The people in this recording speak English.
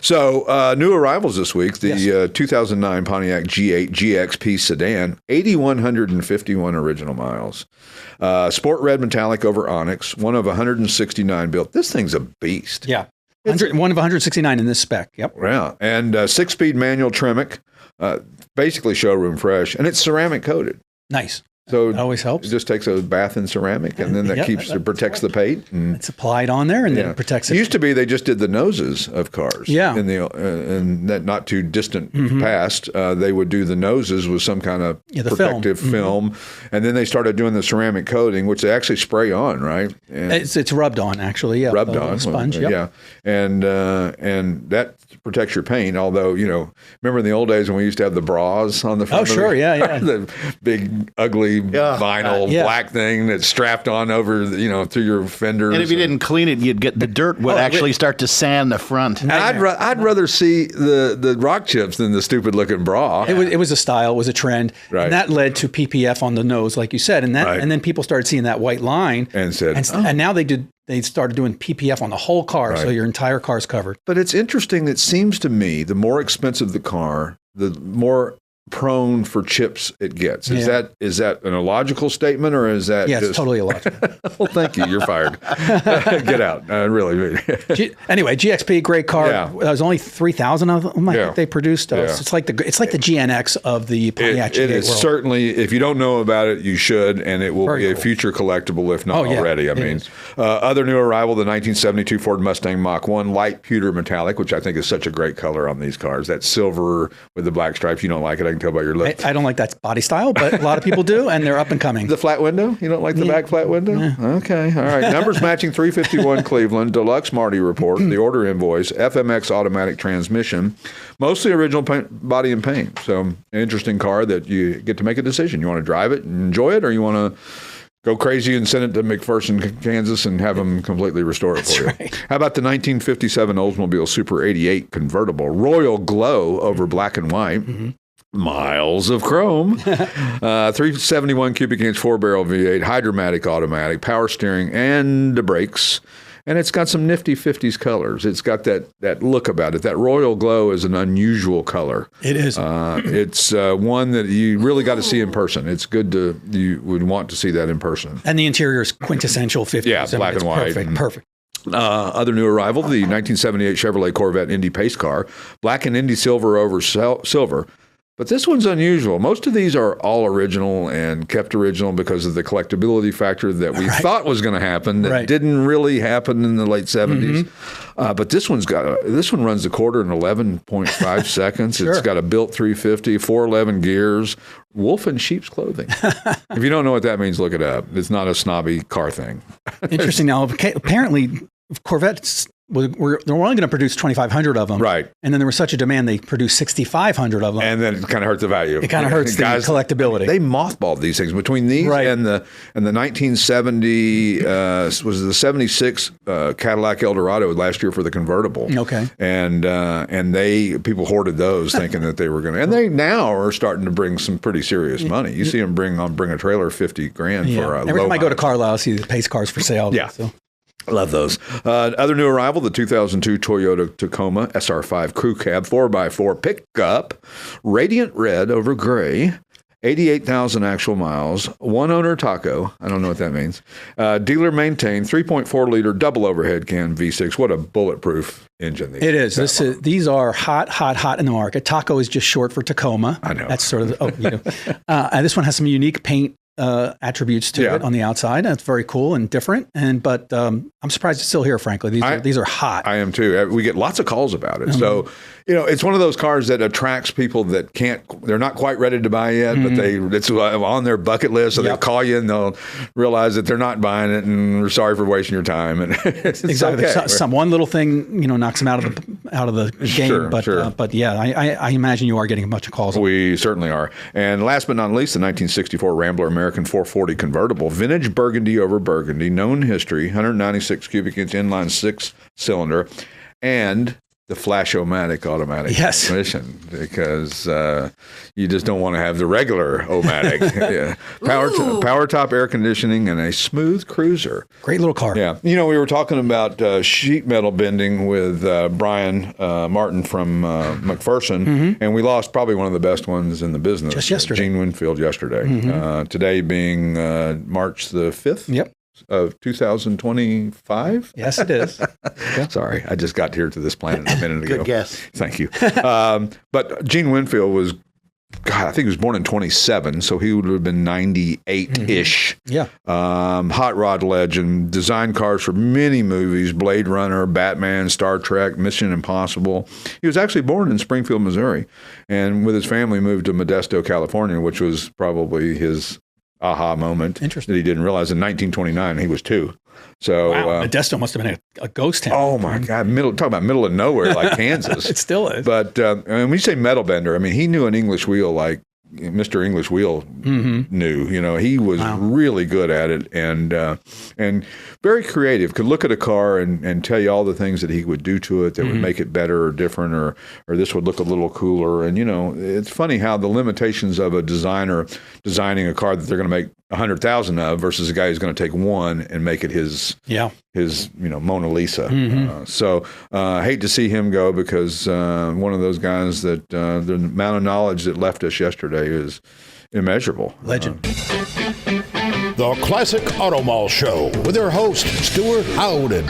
So new arrivals this week, the 2009 Pontiac G8 GXP Sedan, 8,151 original miles. Sport red metallic over onyx, one of 169 built. This thing's a beast. Yeah. One of 169 in this spec. Yep. Yeah. And 6-speed manual Tremec, basically showroom fresh, and it's ceramic coated. Nice. So it always helps. It just takes a bath in ceramic, and then that protects the paint. And it's applied on there, and then it protects it. It used to be they just did the noses of cars. Yeah. In that not too distant past, they would do the noses with some kind of protective film, and then they started doing the ceramic coating, which they actually spray on, right? And it's rubbed on, actually. Yeah. Rubbed on. Sponge. Yeah. And that protects your paint. Although, remember in the old days when we used to have the bras on the front? Oh, sure. Yeah. The big, ugly vinyl black thing that's strapped on over, through your fenders. And if you didn't clean it, you'd get the dirt would actually start to sand the front. And I'd rather see the rock chips than the stupid looking bra. It was a style, it was a trend, right. And that led to PPF on the nose, like you said, and then people started seeing that white line and said, and now they started doing PPF on the whole car, so your entire car's covered. But it's interesting. It seems to me the more expensive the car, the more prone for chips it gets. Is that an illogical statement, or is that it's totally illogical. Well, thank you. You're fired. Get out. Really. Anyway, GXP, great car. There was only 3,000 of them. I think they produced. It's like the GNX of the Pontiac G8 It is world. Certainly. If you don't know about it, you should, and it will be a future collectible if not already. I mean, other new arrival, the 1972 Ford Mustang Mach 1 light pewter metallic, which I think is such a great color on these cars. That silver with the black stripes. You don't like it, I can tell by your look. I don't like that body style, but a lot of people do, and they're up and coming. The flat window? You don't like the back flat window? Yeah. Okay. All right. Numbers matching 351 Cleveland, Deluxe Marty report, the order invoice, FMX automatic transmission, mostly original body and paint. So an interesting car that you get to make a decision. You want to drive it and enjoy it, or you want to go crazy and send it to McPherson, Kansas, and have them completely restore it for you. Right. How about the 1957 Oldsmobile Super 88 convertible, royal glow over black and white? Miles of chrome, 371 cubic inch 4-barrel V8, hydromatic automatic, power steering, and the brakes. And it's got some nifty 50s colors. It's got that look about it. That royal glow is an unusual color. It is. It's one that you really got to see in person. It's good you would want to see that in person. And the interior is quintessential 50s. Yeah, black and white. Perfect. Other new arrival, the 1978 Chevrolet Corvette Indy pace car, black and Indy silver over silver. But this one's unusual. Most of these are all original and kept original because of the collectability factor that we thought was going to happen that didn't really happen in the late 70s. But this one runs the quarter in 11.5 seconds. Sure. It's got a built 350, 411 gears, wolf in sheep's clothing. If you don't know what that means, look it up. It's not a snobby car thing. Interesting. Now, apparently, Corvettes, they're only going to produce 2,500 of them. Right. And then there was such a demand, they produced 6,500 of them. And then it kind of hurt the value. It kind of hurts the collectability. They mothballed these things between these and the 1970, was the 76 Cadillac Eldorado last year for the convertible. Okay. And people hoarded those thinking that they were going to, and they now are starting to bring some pretty serious money. You see them bring a trailer $50,000 for a Every time I go to Carlisle, I see the pace cars for sale. Yeah. So. Love those. Other new arrival, the 2002 Toyota Tacoma SR5 Crew Cab 4x4 pickup, radiant red over gray, 88,000 actual miles, one owner taco. I don't know what that means. Dealer maintained 3.4 liter double overhead can V6. What a bulletproof engine. It is. These are hot in the market. Taco is just short for Tacoma. I know. That's sort of, this one has some unique paint attributes to it on the outside. That's very cool and different. But I'm surprised it's still here, frankly. These are hot. I am too. We get lots of calls about it. So, it's one of those cars that attracts people that they're not quite ready to buy yet, but it's on their bucket list. So they'll call you and they'll realize that they're not buying it and we're sorry for wasting your time. And it's exactly. Okay. One little thing, knocks them out of the game. Sure. But I imagine you are getting a bunch of calls. We certainly are. And last but not least, the 1964 Rambler American 440 convertible, vintage burgundy over burgundy, known history, 196 cubic inch inline 6-cylinder, and the Flash-O-Matic automatic Yes. transmission because you just don't want to have the regular O-Matic. Yeah. Power top air conditioning and a smooth cruiser. Great little car. Yeah. You know, we were talking about sheet metal bending with Brian Martin from McPherson, and we lost probably one of the best ones in the business. Just yesterday. Gene Winfield yesterday. Today being March the 5th. Yep. Of 2025? Yes, it is. Sorry, I just got here to this planet a minute ago. Good guess. Thank you. But Gene Winfield was, God, I think he was born in 27, so he would have been 98-ish. Yeah. Hot rod legend, designed cars for many movies, Blade Runner, Batman, Star Trek, Mission Impossible. He was actually born in Springfield, Missouri, and with his family moved to Modesto, California, which was probably his aha moment that he didn't realize. In 1929 he was 2. So wow, Modesto must have been a ghost town. Oh my God, talk about middle of nowhere like Kansas. It still is. But and when you say metal bender, I mean he knew an English wheel like Mr. English Wheel knew. You know, he was really good at it and very creative. Could look at a car and tell you all the things that he would do to it that would make it better or different, or this would look a little cooler. And you know, it's funny how the limitations of a designer designing a car that they're going to make 100,000 of versus a guy who's going to take one and make it his Mona Lisa. So I hate to see him go because one of those guys that the amount of knowledge that left us yesterday is immeasurable. Legend. The Classic Auto Mall Show with their host, Stewart Howden.